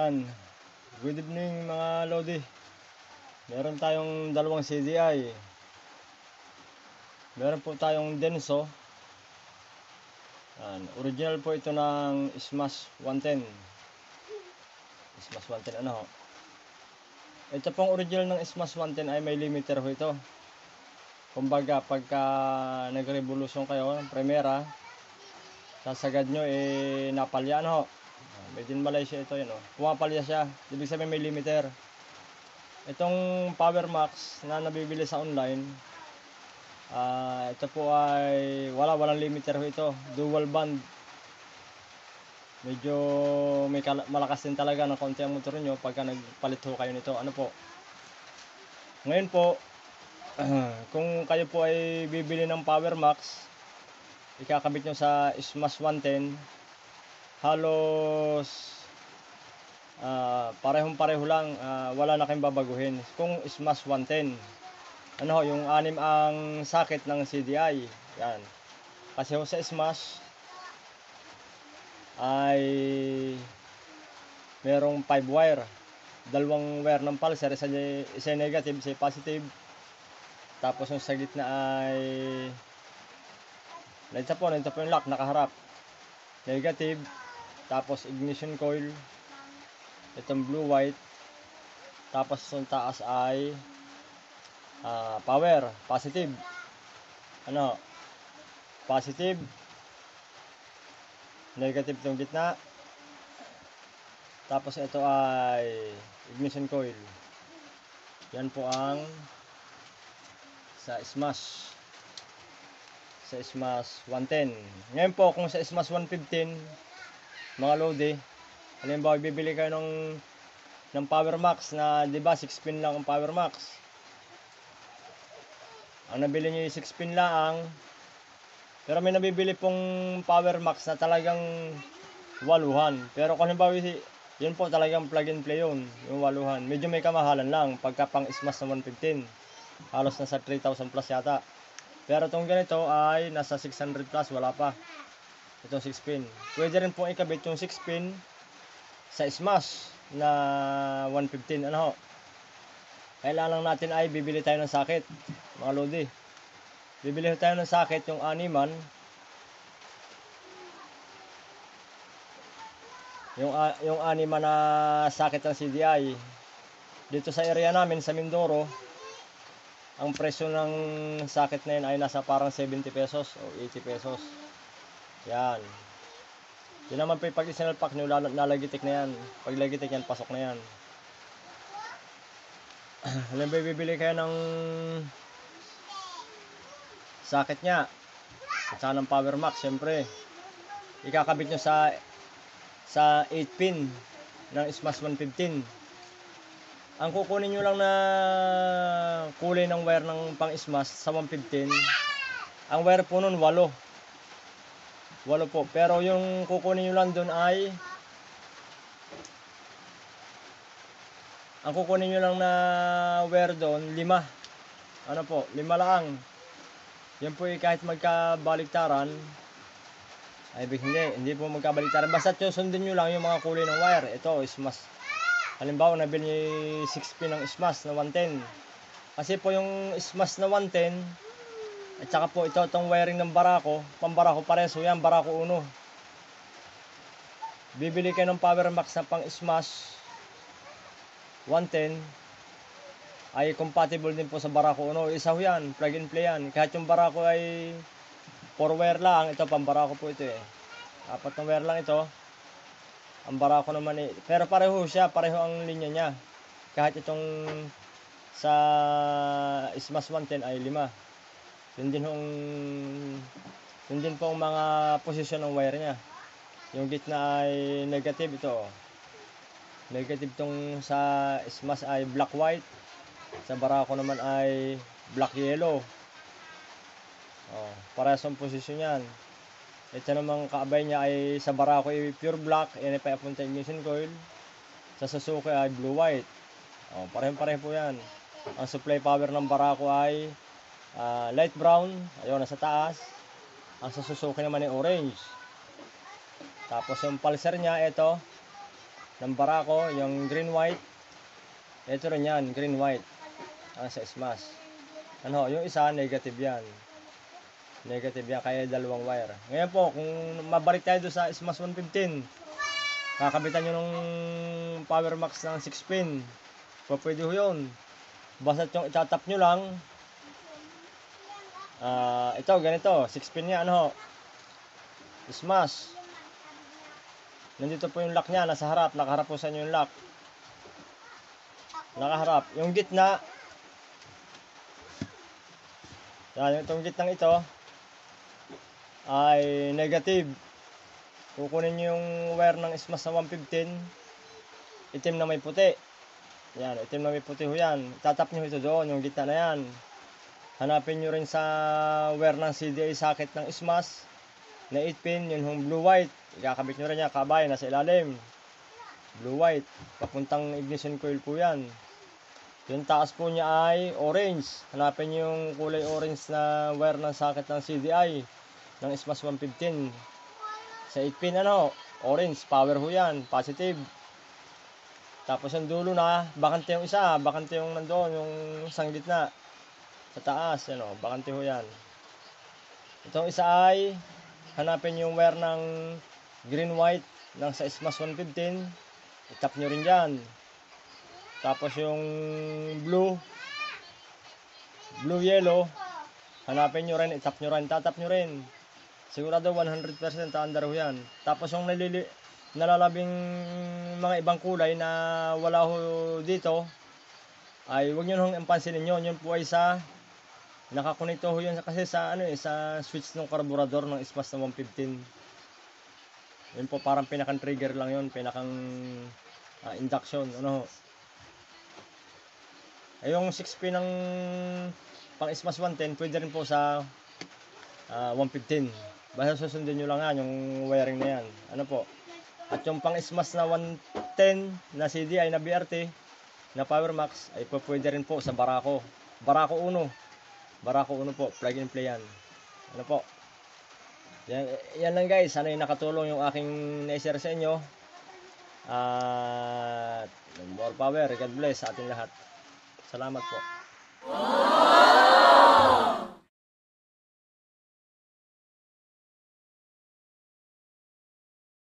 Yan. Good evening mga Lodi. Meron tayong dalawang CDI. Meron po tayong Denso. Yan. Original po ito ng Smash 110. Smash 110 ano ho. Ito pong original ng Smash 110 ay may limiter ho ito. Kumbaga pagka nag-revolution kayo ng Primera, sasagad nyo napalya ho. Made in Malaysia ito yun. Pumapalya siya. Ibig sabihin may limiter. Itong Power Max na nabibili sa online, ito po ay walang limiter ho ito. Dual band. Medyo malakas din talaga ng konti ang motor nyo pagka nagpalit ho kayo nito. Ano po? Ngayon po, kung kayo po ay bibili ng Power Max, ikakabit nyo sa Smash 110, halos parehong-pareho lang, wala na kayong babaguhin. Kung Smash 110, ano, yung 6 ang socket ng CDI. Yan. Kasi sa Smash ay merong 5 wire. Dalawang wire ng pulser, isa negative, isa positive. Tapos yung sa gitna ay nandito po yung lock, nakaharap. Negative. Tapos ignition coil. Itong blue white. Tapos yung taas ay power, positive. Ano? Positive. Negative itong gitna. Tapos ito ay ignition coil. Yan po ang sa Smash. Sa Smash 110. Ngayon po kung sa Smash 115, mga Lodi, halimbawa bibili kayo ng Power Max na, di ba, 6 pin lang ang Power Max. Ang nabili niyo yung 6 pin lang, pero may nabibili pong Power Max na talagang waluhan. Pero kung halimbawa yun po talagang plug and play yun, yung waluhan. Medyo may kamahalan lang pagka pang Smash na 115. Halos nasa 3,000 plus yata. Pero itong ganito ay nasa 600 plus, wala pa. Itong 6 pin. Pwede rin pong ikabit yung 6 pin sa Smash na 115. Ano ho? Kailangan lang natin ay bibili tayo ng socket, mga Lodi. Bibili tayo ng socket, yung animan. Yung animan na socket ng CDI. Dito sa area namin, sa Mindoro, ang presyo ng socket na yun ay nasa parang 70 pesos o 80 pesos. Yan. Yun naman po yung pag isinalpak nyo, nalagitik na yan. Pag lagitik yan, pasok na yan. Halimbawa bibili kayo ng socket nya at saka ng Power Max, syempre ikakabit nyo sa 8 pin ng Smash 115. Ang kukunin nyo lang na kulay ng wire ng pang Smash sa 115, ang wire po nun 8 po, pero yung kukunin nyo lang dun ay ang kukunin nyo lang na wire doon 5. Ano po, 5 lang. Yan po kahit magkabaliktaran ay hindi po magkabaliktaran, basta sundin nyo lang yung mga kulay ng wire. Ito Smash, halimbawa nabili nyo 6 pin ng Smash na 110. Kasi po yung Smash na 110 at saka po itong wiring ng Barako, pambarako pareso yan, Barako 1. Bibili kayo ng Power Max na pang Smash 110 ay compatible din po sa Barako 1. Isa ho yan, plug and play yan. Kahit yung Barako ay 4 wire lang, ito pang Barako po ito 4 na wire lang ito. Ang Barako naman pero pareho siya, pareho ang linya niya. Kahit itong sa Smash 110 ay 5. Yun din po ang mga posisyon ng wire niya. Yung gitna ay negative ito. Negative tong sa Smash ay black white. Sa Barako naman ay black yellow. Parehas ang posisyon yan. Ito namang kaabay niya ay sa Barako ay pure black. Yan ay papunta ignition coil. Sa Suzuki ay blue white. Pareho po yan. Ang supply power ng Barako ay light brown. Ayun, nasa taas. Ang sa Suzuki naman ay orange. Tapos yung pulser niya, ito ng Barako, yung green white. Ito rin yan, green white. Sa SMAS. Ano, yung isa negative yan. Negative yan, kaya dalawang wire. Ngayon po, kung mabalik tayo doon sa SMAS 115, kakabitan nyo nung Power Max ng 6 pin. Pwede ho yun. Basta yung itatap nyo lang. Ito, ganito. 6 pin niya, ano ho. SMAS. Nandito po yung lock niya, nasa harap. Nakaharap po sa inyo yung lock. Nakaharap. Yung gitna. Yan, itong gitnang ito ay negative. Kukunin nyo yung wire ng SMAS na 115. Itim na may puti. Yan, itim na may puti ho yan. Tatap nyo ito doon, yung gitna na yan. Hanapin nyo rin sa wire ng CDI socket ng SMAS na 8 pin, yun yung blue-white. Ikakabit nyo rin yan, kabay, nasa ilalim. Blue-white. Papuntang ignition coil po yan. Yung taas po niya ay orange. Hanapin nyo yung kulay orange na wire ng socket ng CDI ng SMAS 115. Sa 8 pin, ano, orange, power ho yan, positive. Tapos yung dulo na, bakante yung isa, bakante yung nandoon, yung isang gitna. Sa taas, ano, bakante ho yan. Itong isa ay, hanapin yung wire ng green-white ng sa SMAS 115. Itap nyo rin dyan. Tapos yung blue-yellow, hanapin nyo rin, itap nyo rin, tatap nyo rin. Sigurado 100% under ho yan. Tapos yung nalalabing mga ibang kulay na wala ho dito, ay huwag nyo nang pansinin nyo. Yun po ay sa nakakonekto ho yun kasi sa ano sa switch ng karburador ng SMAS na 115. Yun po parang pinakang trigger lang yun, pinakang induction, ano ho. Ay yung 6 pin ng pang SMAS 110 pwede rin po sa 115. Basta susundin nyo lang yan yung wiring na yan, ano po. At yung pang SMAS na 110 na CDI na BRT na Power Max ay pwede rin po sa Barako 1 po, plug and play yan, ano po. Yan lang guys, sana yung nakatulong yung aking na-share sa inyo. At more power, God bless sa ating lahat. Salamat po.